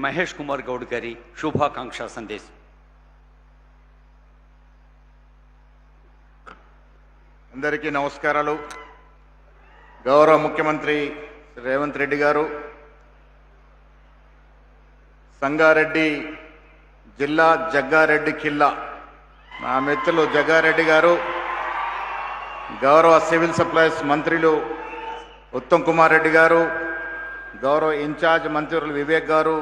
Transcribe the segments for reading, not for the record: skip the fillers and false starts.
మహేష్ కుమార్ గౌడ్ గారి శుభాకాంక్ష సందేశం. అందరికీ నమస్కారాలు. గౌరవ ముఖ్యమంత్రి రేవంత్ రెడ్డి గారు, సంగారెడ్డి జిల్లా జగ్గారెడ్డి ఖిల్లా నా మిత్రులు జగ్గారెడ్డి గారు, గౌరవ సివిల్ సప్లైస్ మంత్రులు ఉత్తమ్ కుమార్ రెడ్డి గారు, గౌరవ ఇన్ఛార్జ్ మంత్రులు వివేక్ గారు,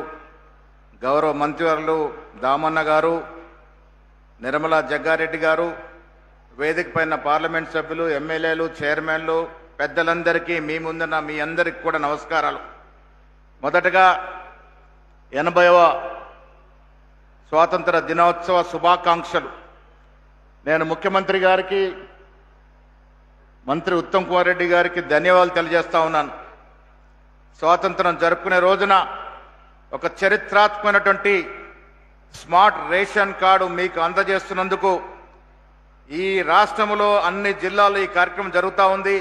గౌరవ మంత్రివర్యులు దామన్న గారు, నిర్మలా జగ్గారెడ్డి గారు, వేదిక పైన పార్లమెంట్ సభ్యులు, ఎమ్మెల్యేలు, చైర్మన్లు, పెద్దలందరికీ మీ ముందున్న మీ అందరికీ కూడా నమస్కారాలు. మొదటగా 80వ స్వాతంత్ర దినోత్సవ శుభాకాంక్షలు. నేను ముఖ్యమంత్రి గారికి, మంత్రి ఉత్తమ్ కుమార్ రెడ్డి గారికి ధన్యవాదాలు తెలియజేస్తా ఉన్నాను. స్వాతంత్రం జరుపుకునే రోజున ఒక చరిత్రాత్మకమైనటువంటి స్మార్ట్ రేషన్ కార్డు మీకు అందజేస్తున్నందుకు ఈ రాష్ట్రంలో అన్ని జిల్లాల్లో ఈ కార్యక్రమం జరుగుతూ ఉంది.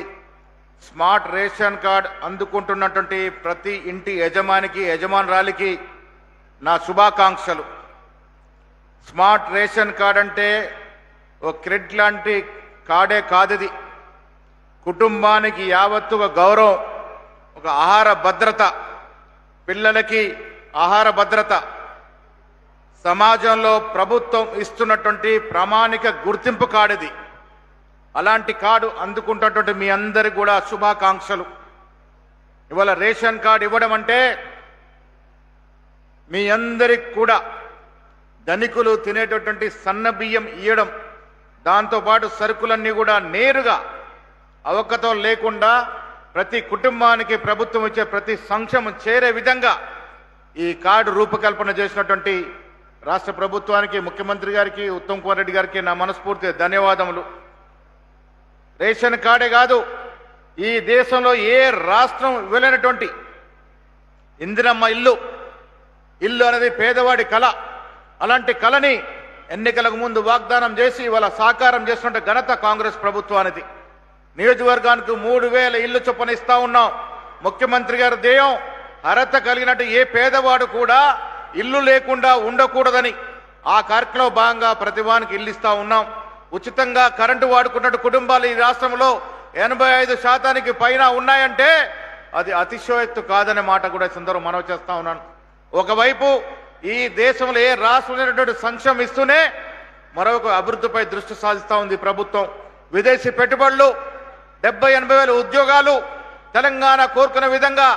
స్మార్ట్ రేషన్ కార్డ్ అందుకుంటున్నటువంటి ప్రతి ఇంటి యజమానికి, యజమానురాలికి నా శుభాకాంక్షలు. స్మార్ట్ రేషన్ కార్డ్ అంటే ఒక క్రెడిట్ లాంటి కార్డే కాదు. ఇది కుటుంబానికి యావత్తు ఒక గౌరవం, ఒక ఆహార భద్రత, పిల్లలకి ఆహార భద్రత, సమాజంలో ప్రభుత్వం ఇస్తున్నటువంటి ప్రామాణిక గుర్తింపు కార్డు ఇది. అలాంటి కార్డు అందుకుంటున్నటువంటి మీ అందరికి కూడా శుభాకాంక్షలు. ఇవాళ రేషన్ కార్డు ఇవ్వడం అంటే మీ అందరికి కూడా ధనికులు తినేటటువంటి సన్న బియ్యం ఇవ్వడం, దాంతోపాటు సరుకులన్నీ కూడా నేరుగా అవకతో లేకుండా ప్రతి కుటుంబానికి ప్రభుత్వం ఇచ్చే ప్రతి సంక్షేమం చేరే విధంగా ఈ కార్డు రూపకల్పన చేసినటువంటి రాష్ట్ర ప్రభుత్వానికి, ముఖ్యమంత్రి గారికి, ఉత్తమ్ కుమార్ రెడ్డి గారికి నా మనస్ఫూర్తి ధన్యవాదములు. రేషన్ కార్డే కాదు, ఈ దేశంలో ఏ రాష్ట్రం ఇవ్వలేనటువంటి ఇందిరమ్మ ఇల్లు అనేది పేదవాడి కళ. అలాంటి కళని ఎన్నికలకు ముందు వాగ్దానం చేసి ఇవాళ సాకారం చేస్తున్న ఘనత కాంగ్రెస్ ప్రభుత్వానికి. నియోజకవర్గానికి 3000 ఇల్లు చొప్పున ఇస్తా ఉన్నాం. ముఖ్యమంత్రి గారి ధ్యేయం అర్హత కలిగినట్టు ఏ పేదవాడు కూడా ఇల్లు లేకుండా ఉండకూడదని ఆ కార్యక్రమంలో భాగంగా ప్రతి వానికి ఇల్లు ఇస్తా ఉన్నాం. ఉచితంగా కరెంటు వాడుకున్నట్టు కుటుంబాలు ఈ రాష్ట్రంలో 85% పైన ఉన్నాయంటే అది అతిశయోక్తి కాదనే మాట కూడా సందర్భం మనవి చేస్తా ఉన్నాను. ఒకవైపు ఈ దేశంలో ఏ రాష్ట్రం సంక్షేమం ఇస్తూనే మరొక అభివృద్ధిపై దృష్టి సాధిస్తూ ఉంది ప్రభుత్వం. విదేశీ పెట్టుబడులు, 70-80 వేల ఉద్యోగాలు, తెలంగాణ కోరుకునే విధంగా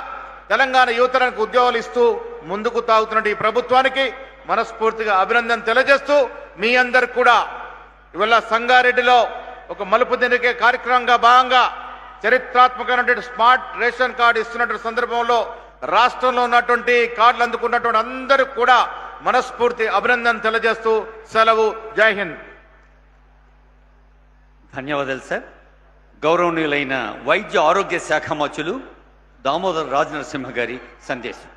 తెలంగాణ యువతరానికి ఉద్యోగాలు ఇస్తూ ముందుకు తాగుతున్న ఈ ప్రభుత్వానికి మనస్ఫూర్తిగా అభినందన తెలియజేస్తూ, మీ అందరికి కూడా ఇవాళ సంగారెడ్డిలో ఒక మలుపు తిరిగే కార్యక్రమంగా భాగంగా చరిత్రాత్మకమైనటువంటి స్మార్ట్ రేషన్ కార్డు ఇస్తున్నటువంటి సందర్భంలో రాష్ట్రంలో ఉన్నటువంటి కార్డులు అందుకున్నటువంటి అందరికి కూడా మనస్ఫూర్తి అభినందన తెలియజేస్తూ సెలవు. జై హింద్. ధన్యవాదాలు సార్. గౌరవనీయులైన వైద్య ఆరోగ్య శాఖ మంత్రులు దామోదర్ రాజనరసింహ గారి సందేశం.